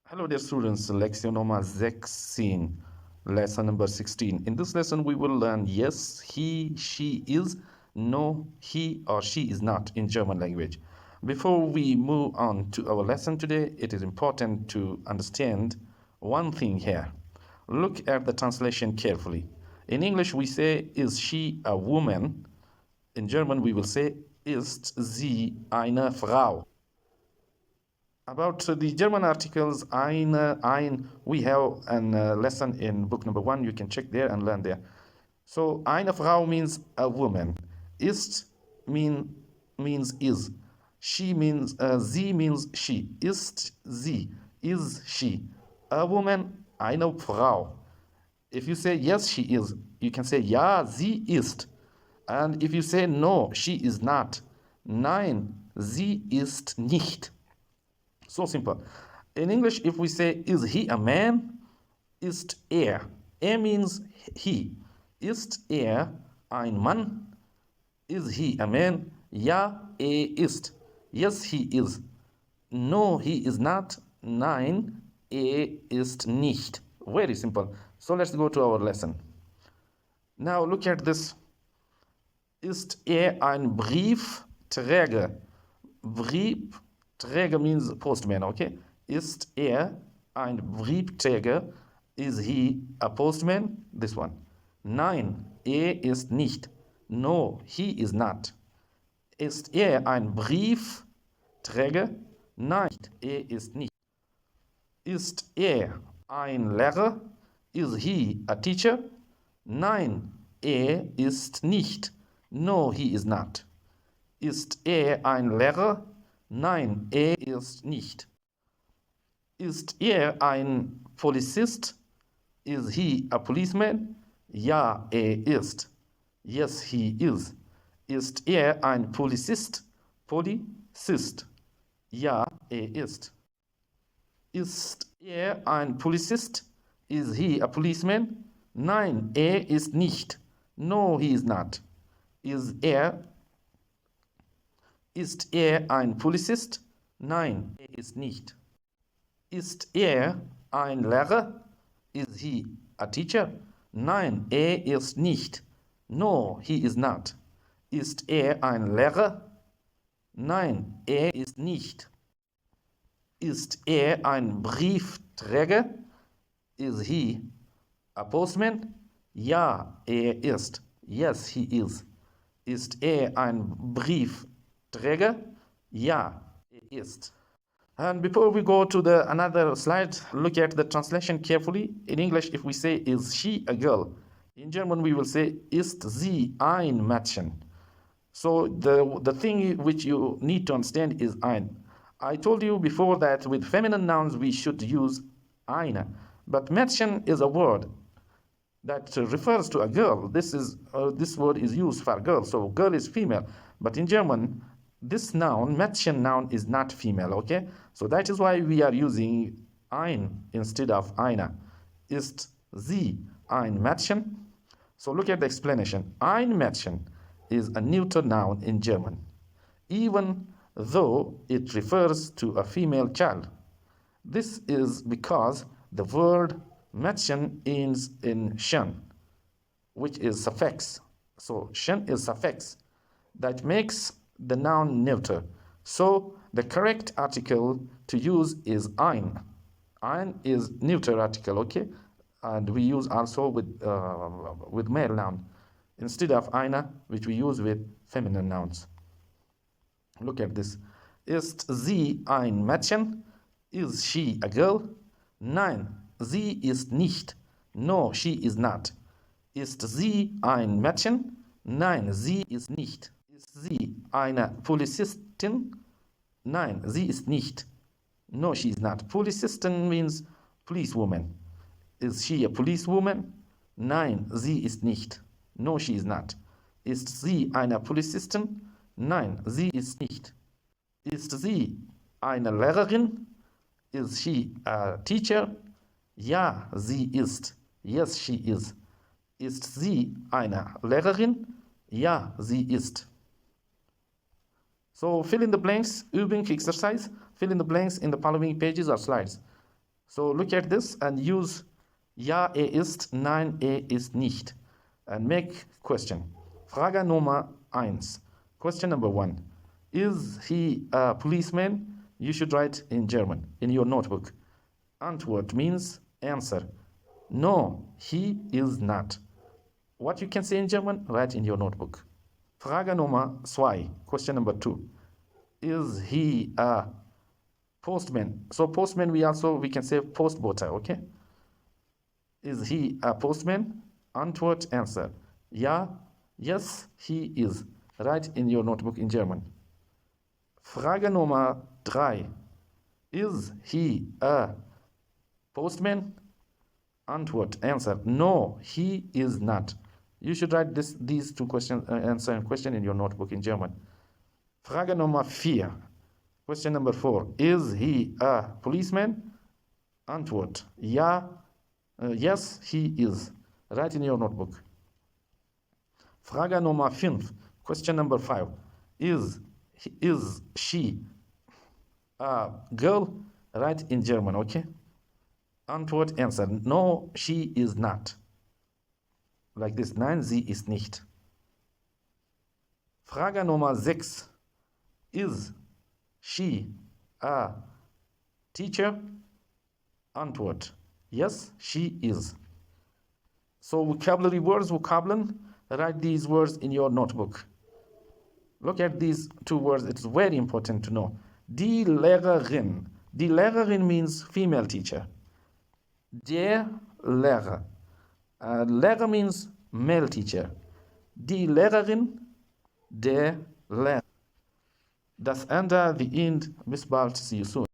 Hello dear students, Lektion Nummer 16, lesson number 16. In this lesson we will learn yes, he, she is, no, he or she is not in German language. Before we move on to our lesson today, it is important to understand one thing here. Look at the translation carefully. In English we say, is she a woman? In German we will say, ist sie eine Frau? About the German articles, ein, we have a lesson in book number 1. You can check there and learn there. So, eine Frau means a woman. Ist means is. She means, sie means she. Ist sie, is she. A woman, eine Frau. If you say yes, she is, you can say ja, sie ist. And if you say no, she is not. Nein, sie ist nicht. So simple. In English, if we say, is he a man? Ist er. Er means he. Ist er ein Mann? Is he a man? Ja, ist. Yes, he is. No, he is not. Nein, ist nicht. Very simple. So let's go to our lesson. Now look at this. Ist er ein Briefträger? Briefträger means postman, okay? Ist er ein Briefträger? Is he a postman? This one. Nein, ist nicht. No, he is not. Ist er ein Briefträger? Nein, ist nicht. Ist er ein Lehrer? Is he a teacher? Nein, ist nicht. No, he is not. Ist er ein Lehrer? Nein, ist nicht. Ist er ein Polizist? Is he a policeman? Ja, ist. Yes, he is. Ist er ein Polizist? Polizist. Ja, ist. Ist er ein Polizist? Is he a policeman? Nein, ist nicht. No, he is not. Ist er ein Polizist? Nein, ist nicht. Ist er ein Lehrer? Is he a teacher? Nein, ist nicht. No, he is not. Ist er ein Lehrer? Nein, ist nicht. Ist er ein Briefträger? Is he a postman? Ja, ist. Yes, he is. Ist er ein Briefträger? Ja, ist. And before we go to another slide, look at the translation carefully. In English, if we say, is she a girl? In German, we will say, ist sie ein Mädchen? So the thing which you need to understand is ein. I told you before that with feminine nouns, we should use eine. But Mädchen is a word that refers to a girl. This word is used for girl, so girl is female. But in German, this noun, Mädchen noun, is not female, okay? So that is why we are using ein instead of eine. Ist sie ein Mädchen? So look at the explanation. Ein Mädchen is a neuter noun in German, even though it refers to a female child. This is because the word Mädchen ends in chen, which is suffix. So chen is suffix that makes the noun neuter. So the correct article to use is ein. Ein is neuter article, okay? And we use also with male noun instead of eine, which we use with feminine nouns. Look at this. Ist sie ein Mädchen? Is she a girl? Nein, sie ist nicht. No, she is not. Ist sie ein Mädchen? Nein, sie ist nicht. Ist sie eine Polizistin? Nein, sie ist nicht. No, she is not. Polizistin means policewoman. Is she a policewoman? Nein, sie ist nicht. No, she is not. Ist sie eine Polizistin? Nein, sie ist nicht. Ist sie eine Lehrerin? Is she a teacher? Ja, sie ist. Yes, she is. Ist sie eine Lehrerin? Ja, sie ist. So fill in the blanks, Übung exercise. Fill in the blanks in the following pages or slides. So look at this and use ja, ist, nein, ist nicht. And make question. Frage Nummer 1. Question number 1. Is he a policeman? You should write in German in your notebook. Antwort means answer. No, he is not. What you can say in German, write in your notebook. Frage Nummer 2. Question number 2. Is he a postman? So postman we can say Postbote, okay? Is he a postman? Antwort answer. Ja, yes, he is. Write in your notebook in German. Frage Nummer 3. Is he a postman? Antwort answer. No, he is not. You should write these two questions, answer and question in your notebook in German. Frage Nummer 4. Question number 4. Is he a policeman? Antwort. Ja, yes, he is. Write in your notebook. Frage Nummer 5. Question number 5. Is she a girl? Write in German, okay? Antwort answer. No, she is not. Like this. Nein, sie ist nicht. Frage Nummer 6. Is she a teacher? Antwort. Yes, she is. So vocabulary words, vocabulary. Write these words in your notebook. Look at these two words. It's very important to know. Die Lehrerin. Die Lehrerin means female teacher. Der Lehrer. Lehrer means male teacher. Die Lehrerin. Der Lehrer. Das Ende, the end. Bis bald. See you soon.